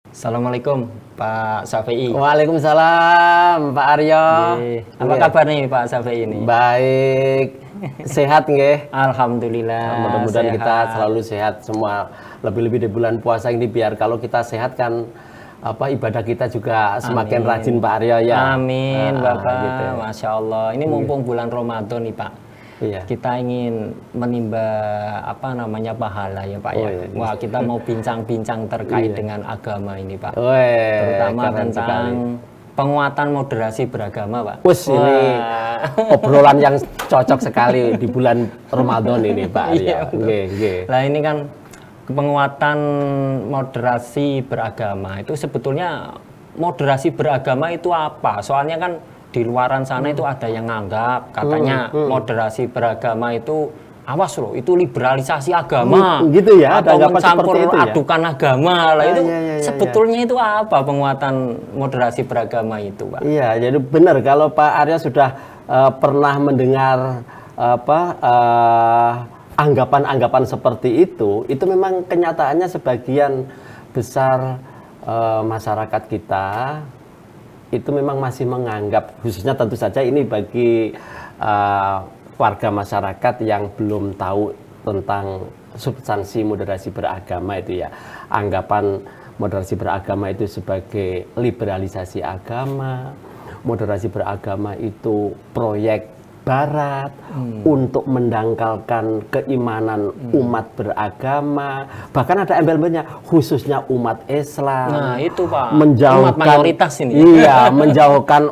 Assalamualaikum Pak Syafi'i. Waalaikumsalam Pak Aryo. Apa kabar nih Pak Syafi'i ini? Baik, sehat nggih? Alhamdulillah. Mudah-mudahan sehat. kita selalu sehat semua. Lebih-lebih di bulan puasa ini biar kalau kita sehat kan ibadah kita juga semakin rajin Pak Aryo ya. Amin Bapak. Gitu. Masya Allah. Ini mumpung bulan Ramadan nih Pak. Iya. Kita ingin menimba pahala ya Pak ya. Iya. Wah, kita mau bincang-bincang terkait dengan agama ini Pak. Terutama Terutama tentang penguatan moderasi beragama Pak. Ini obrolan yang cocok sekali di bulan Ramadan ini Pak Aryo. Nah ini kan penguatan moderasi beragama itu sebetulnya moderasi beragama itu apa? Soalnya kan di luaran sana itu ada yang nganggap katanya moderasi beragama itu awas loh, itu liberalisasi agama gitu ya, atau mencampur itu ya? adukan agama lah itu sebetulnya ya. itu apa penguatan moderasi beragama itu Pak? Iya, jadi benar kalau Pak Arya sudah pernah mendengar anggapan-anggapan seperti itu memang kenyataannya sebagian besar masyarakat kita itu memang masih menganggap, khususnya tentu saja ini bagi warga masyarakat yang belum tahu tentang substansi moderasi beragama itu ya, anggapan moderasi beragama itu sebagai liberalisasi agama, moderasi beragama itu proyek Barat untuk mendangkalkan keimanan umat beragama, bahkan ada embel-embelnya khususnya umat Islam. Nah itu Pak, menjauhkan, umat mayoritas ini. Iya, menjauhkan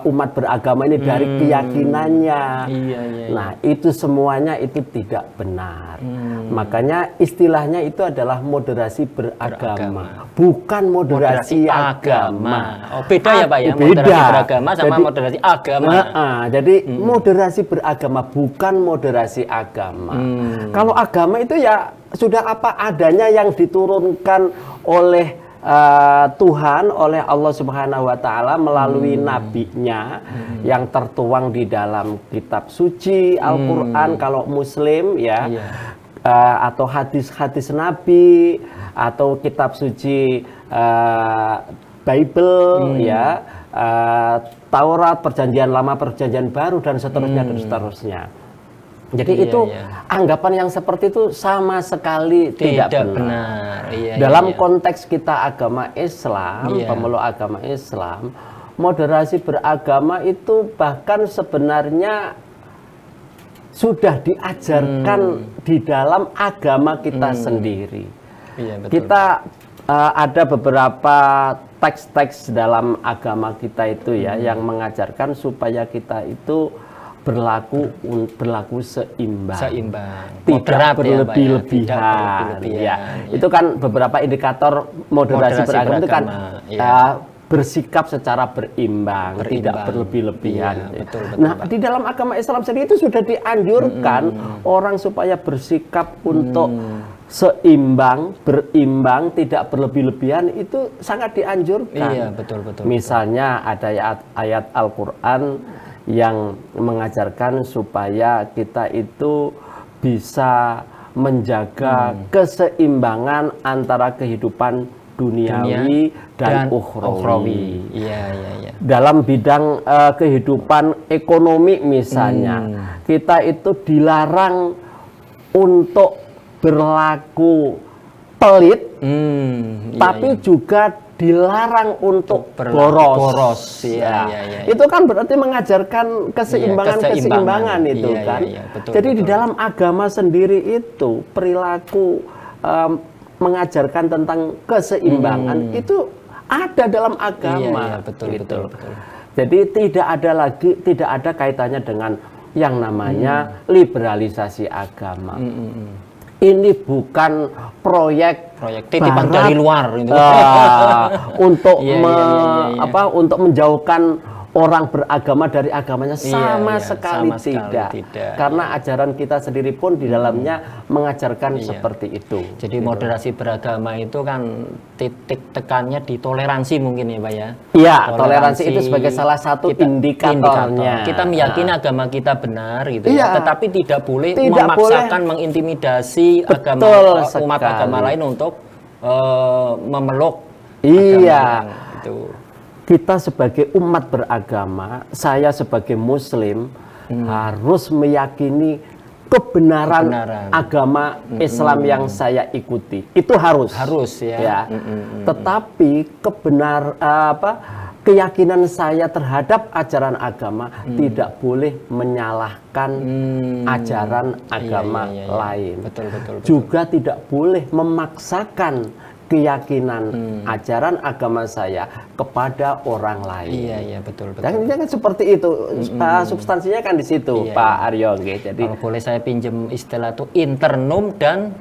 umat beragama ini dari keyakinannya. Iya. Nah itu semuanya itu tidak benar. Makanya istilahnya itu adalah moderasi beragama. Bukan moderasi agama. Oh beda ya Pak ya, beda. Moderasi beragama sama moderasi agama. Jadi moderasi beragama bukan moderasi agama. Kalau agama itu ya sudah apa adanya yang diturunkan oleh Tuhan, oleh Allah Subhanahu wa taala melalui nabinya yang tertuang di dalam kitab suci Al-Qur'an kalau muslim ya. Atau hadis-hadis Nabi atau kitab suci Bible ya, Taurat, Perjanjian Lama, Perjanjian Baru dan seterusnya dan seterusnya. Jadi anggapan yang seperti itu sama sekali tidak benar. Dalam konteks kita agama Islam, pemeluk agama Islam, moderasi beragama itu bahkan sebenarnya sudah diajarkan di dalam agama kita sendiri. Kita ada beberapa teks-teks dalam agama kita itu ya yang mengajarkan supaya kita itu berlaku seimbang. Tidak berlebih-lebihan. Itu kan beberapa indikator moderasi beragama itu kan bersikap secara berimbang, tidak berlebih-lebihan. Nah, di dalam agama Islam sendiri itu sudah dianjurkan orang supaya bersikap untuk seimbang, berimbang, tidak berlebih-lebihan, itu sangat dianjurkan. Iya, betul. Misalnya ada ayat Al-Qur'an yang mengajarkan supaya kita itu bisa menjaga keseimbangan antara kehidupan duniawi dan ukhrawi. Iya. Dalam bidang kehidupan ekonomi misalnya, kita itu dilarang untuk berlaku pelit, tapi juga dilarang untuk boros. Itu kan berarti mengajarkan keseimbangan itu kan. Jadi di dalam agama sendiri itu perilaku mengajarkan tentang keseimbangan itu ada dalam agama. Betul. Jadi tidak ada kaitannya dengan yang namanya liberalisasi agama. Ini bukan proyek titipan dari luar untuk untuk menjauhkan orang beragama dari agamanya, sama sekali tidak. Karena ajaran kita sendiri pun di dalamnya mengajarkan seperti itu. Jadi moderasi beragama itu kan titik tekannya di toleransi mungkin ya Pak ya? Iya, toleransi itu sebagai salah satu indikatornya. Kita meyakini agama kita benar gitu ya, tetapi tidak boleh memaksakan, mengintimidasi umat agama lain untuk memeluk Iya. Itu. Kita sebagai umat beragama, saya sebagai muslim harus meyakini kebenaran agama Islam yang saya ikuti. Itu harus. Harus ya. Tetapi keyakinan saya terhadap ajaran agama tidak boleh menyalahkan ajaran agama lain. Betul. Juga tidak boleh memaksakan keyakinan ajaran agama saya kepada orang lain. Iya, betul. Dan kan seperti itu, substansinya kan di situ, Pak Aryo. Jadi kalau boleh saya pinjam istilah itu internum dan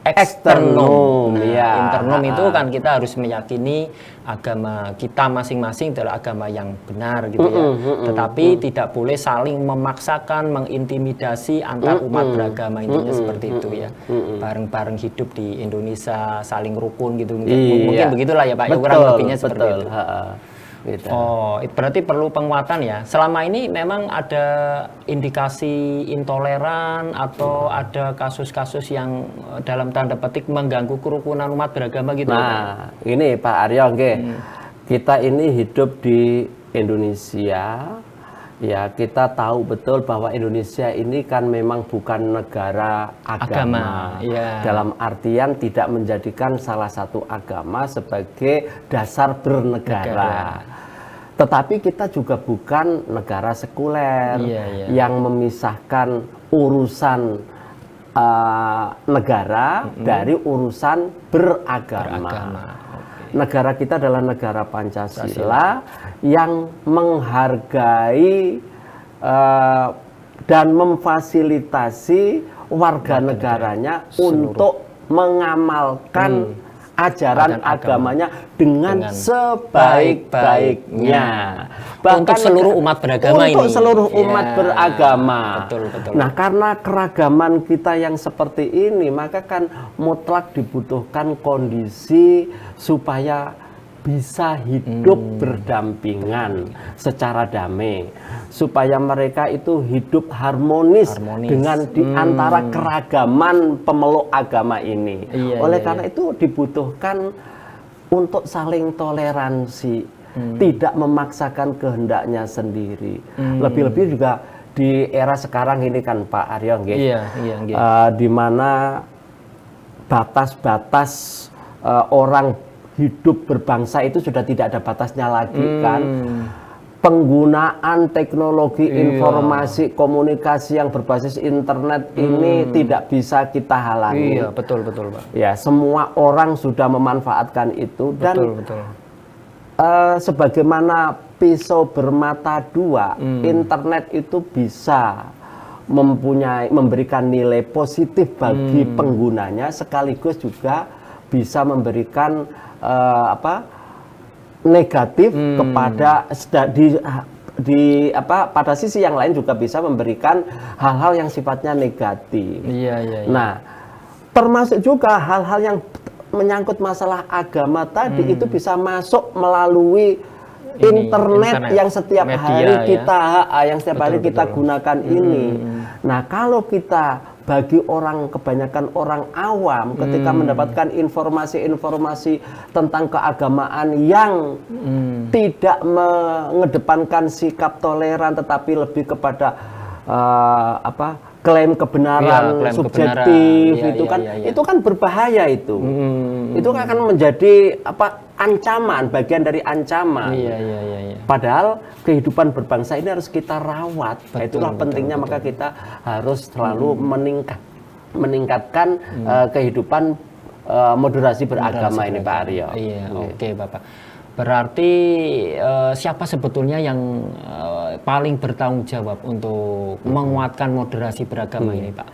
eksternum. Internum itu kan kita harus meyakini agama kita masing-masing adalah agama yang benar gitu ya. Tetapi tidak boleh saling memaksakan, mengintimidasi antar umat beragama, intinya seperti itu ya. Bareng-bareng hidup di Indonesia, saling rukun gitu. Mungkin begitulah ya Pak. Kurang lebihnya seperti itu. Gitu. Oh, berarti perlu penguatan ya. Selama ini memang ada indikasi intoleran atau ada kasus-kasus yang dalam tanda petik mengganggu kerukunan umat beragama gitu. Nah, ini Pak Aryo, kita ini hidup di Indonesia. Ya, kita tahu betul bahwa Indonesia ini kan memang bukan negara agama. Ya. Dalam artian tidak menjadikan salah satu agama sebagai dasar bernegara. Tetapi kita juga bukan negara sekuler yang memisahkan urusan negara dari urusan beragama. Negara kita adalah negara Pancasila yang menghargai dan memfasilitasi warga negaranya untuk mengamalkan ajaran agamanya dengan sebaik-baiknya. Untuk seluruh umat beragama ini. Untuk seluruh umat beragama. Betul. Nah, karena keragaman kita yang seperti ini, maka kan mutlak dibutuhkan kondisi supaya bisa hidup berdampingan secara damai, supaya mereka itu hidup harmonis. Dengan di antara keragaman pemeluk agama ini. Oleh karena itu dibutuhkan untuk saling toleransi, tidak memaksakan kehendaknya sendiri. Lebih-lebih juga di era sekarang ini kan Pak Aryo, di mana batas-batas orang hidup berbangsa itu sudah tidak ada batasnya lagi kan. Penggunaan teknologi informasi komunikasi yang berbasis internet ini tidak bisa kita halangi. Iya, betul Pak. Ya, semua orang sudah memanfaatkan itu dan sebagaimana pisau bermata dua, internet itu bisa memberikan nilai positif bagi penggunanya, sekaligus juga bisa memberikan negatif kepada pada sisi yang lain juga bisa memberikan hal-hal yang sifatnya negatif. Nah, termasuk juga hal-hal yang menyangkut masalah agama tadi itu bisa masuk melalui internet yang setiap hari kita gunakan ini. Nah, kalau kita bagi kebanyakan orang awam ketika mendapatkan informasi-informasi tentang keagamaan yang tidak mengedepankan sikap toleran tetapi lebih kepada klaim kebenaran subjektif, itu kan berbahaya itu. Itu akan menjadi ancaman, bagian dari ancaman. Padahal kehidupan berbangsa ini harus kita rawat. Itulah pentingnya maka kita harus selalu meningkatkan kehidupan moderasi beragama ini Pak Aryo. Oke Bapak. Berarti siapa sebetulnya yang paling bertanggung jawab untuk menguatkan moderasi beragama ini Pak?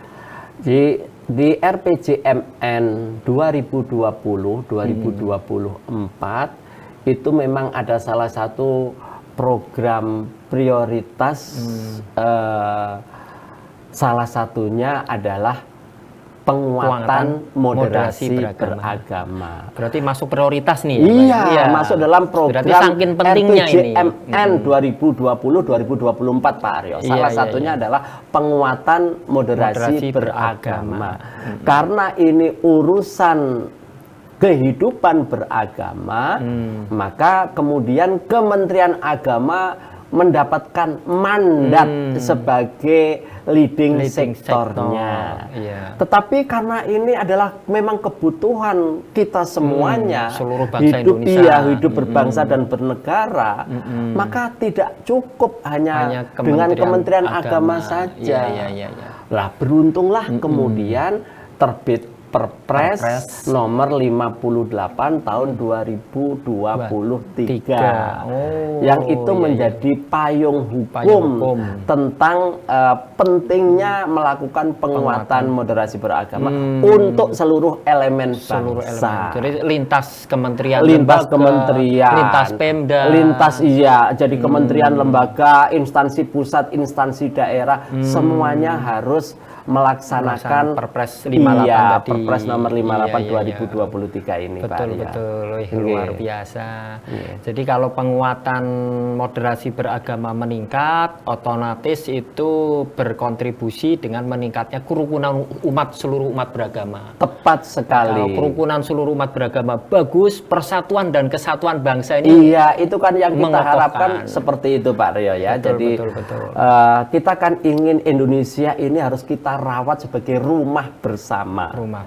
Di RPJMN 2020-2024 itu memang ada salah satu program prioritas, salah satunya adalah penguatan moderasi beragama. Berarti masuk prioritas nih. Iya, masuk dalam program RPJMN 2020-2024 Pak Aryo. Salah satunya adalah penguatan moderasi beragama. Karena ini urusan kehidupan beragama, maka kemudian Kementerian Agama mendapatkan mandat sebagai leading sektornya. Iya. Tetapi karena ini adalah memang kebutuhan kita semuanya, seluruh bangsa Indonesia. hidup berbangsa dan bernegara, maka tidak cukup hanya dengan Kementerian Agama saja. Iya. Lah beruntunglah kemudian terbit Perpres nomor 58 tahun 2023 yang itu menjadi payung hukum tentang pentingnya melakukan penguatan moderasi beragama untuk seluruh elemen bangsa. Jadi lintas kementerian, lintas Pemda, jadi kementerian, lembaga, instansi pusat, instansi daerah, semuanya harus melaksanakan Perpres 58 Perpres nomor 58 2023 ini, betul, Pak. Luar biasa. Jadi kalau penguatan moderasi beragama meningkat, otomatis itu berkontribusi dengan meningkatnya kerukunan seluruh umat beragama. Tepat sekali. Kalau kerukunan seluruh umat beragama bagus, persatuan dan kesatuan bangsa ini. Iya, itu kan yang kita harapkan seperti itu, Pak Rio ya. Betul. Kita kan ingin Indonesia ini harus kita rawat sebagai rumah bersama. Rumah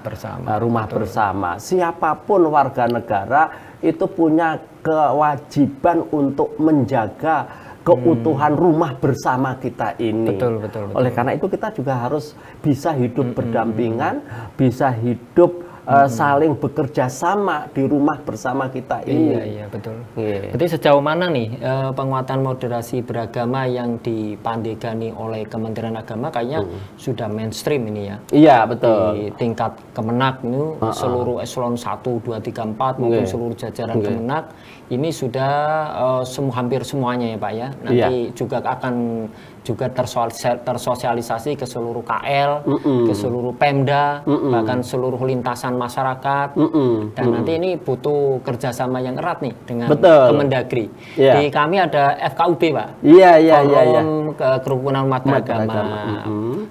bersama. Siapapun warga negara itu punya kewajiban untuk menjaga keutuhan rumah bersama kita ini. Betul. Oleh karena itu kita juga harus bisa hidup berdampingan, bisa hidup saling bekerja sama di rumah bersama kita ini. Iya, betul. Berarti sejauh mana nih penguatan moderasi beragama yang dipandegani oleh Kementerian Agama kayaknya sudah mainstream ini ya? Iya, betul. Di tingkat Kemenak ini seluruh eselon 1, 2, 3, 4 maupun seluruh jajaran Kemenak ini sudah hampir semuanya ya Pak ya. Nanti juga akan tersosialisasi ke seluruh KL, ke seluruh Pemda, bahkan seluruh lintasan masyarakat. Dan nanti ini butuh kerjasama yang erat nih dengan Kemendagri. Di kami ada FKUB, Pak. Forum Kerukunan Umat Beragama,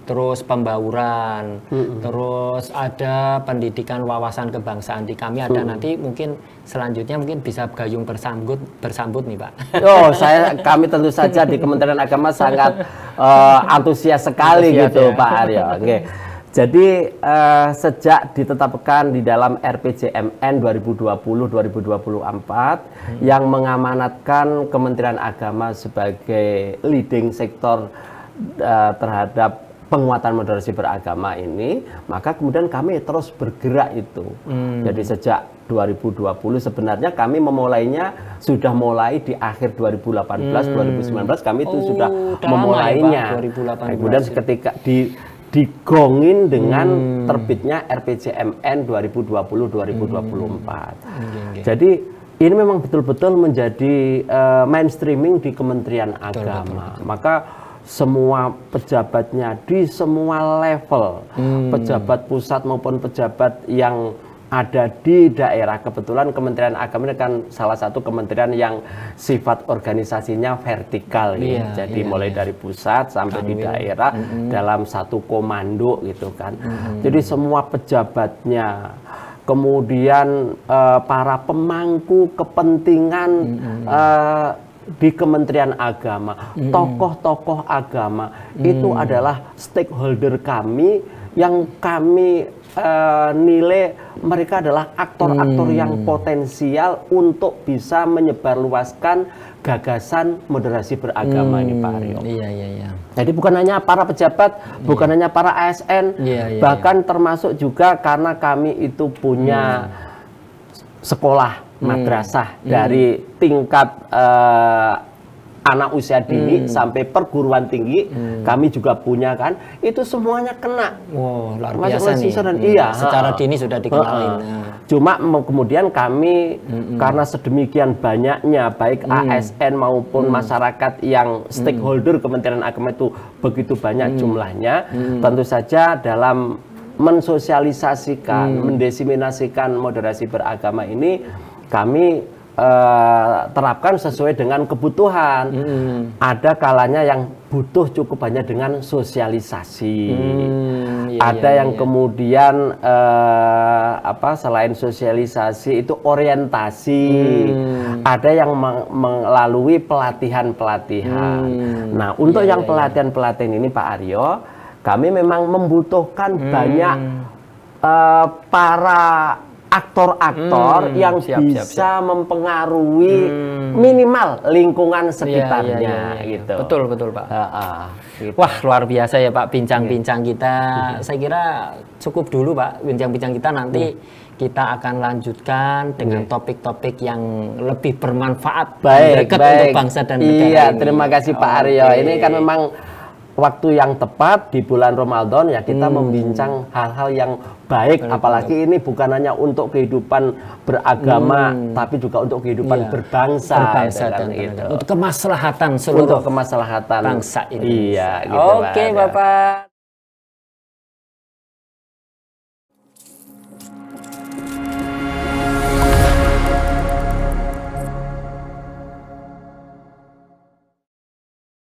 terus pembauran, terus ada pendidikan wawasan kebangsaan. Di kami ada nanti mungkin selanjutnya mungkin bisa gayung bersambut nih, Pak. Kami tentu saja di Kementerian Agama sangat antusias sekali gitu, Pak Aryo. Jadi sejak ditetapkan di dalam RPJMN 2020-2024 yang mengamanatkan Kementerian Agama sebagai leading sektor terhadap penguatan moderasi beragama ini, maka kemudian kami terus bergerak itu. Jadi sejak 2020 sebenarnya kami sudah mulai di akhir 2018-2019 kami itu sudah memulainya. Kemudian ketika digongin dengan terbitnya RPJMN 2020-2024. Jadi ini memang betul-betul menjadi mainstreaming di Kementerian Agama. Maka semua pejabatnya di semua level, pejabat pusat maupun pejabat yang ada di daerah, kebetulan Kementerian Agama ini kan salah satu kementerian yang sifat organisasinya vertikal ya. Jadi mulai dari pusat sampai di daerah dalam satu komando gitu kan. Jadi semua pejabatnya, kemudian para pemangku kepentingan di Kementerian Agama, tokoh-tokoh agama itu adalah stakeholder kami yang kami nilai mereka adalah aktor-aktor yang potensial untuk bisa menyebarluaskan gagasan moderasi beragama ini, Pak Aryo. Jadi bukan hanya para pejabat, bukan hanya para ASN, bahkan termasuk juga karena kami itu punya sekolah madrasah dari tingkat anak usia dini sampai perguruan tinggi, kami juga punya kan, itu semuanya kena. Luar biasa nih. Secara dini sudah dikenalin. Cuma kemudian kami karena sedemikian banyaknya baik ASN maupun masyarakat yang stakeholder Kementerian Agama itu begitu banyak jumlahnya, tentu saja dalam mensosialisasikan, mendesiminasikan moderasi beragama ini kami terapkan sesuai dengan kebutuhan. Ada kalanya yang butuh cukup banyak dengan sosialisasi. ada yang kemudian selain sosialisasi itu orientasi, ada yang melalui pelatihan-pelatihan. Nah, untuk yang pelatihan-pelatihan ini Pak Aryo, kami memang membutuhkan banyak para aktor-aktor yang bisa mempengaruhi minimal lingkungan sekitarnya gitu. Betul Pak. Gitu. Wah, luar biasa ya Pak bincang-bincang kita. Saya kira cukup dulu Pak bincang-bincang kita, nanti kita akan lanjutkan dengan topik-topik yang lebih bermanfaat untuk bangsa dan negara ini. Iya, terima kasih Pak Aryo. Ini kan memang waktu yang tepat di bulan Ramadan ya, kita membincang hal-hal yang baik, apalagi ini bukan hanya untuk kehidupan beragama tapi juga untuk kehidupan berbangsa dan untuk kemaslahatan seluruh bangsa ini. Iya, gitu. Oke, Bapak.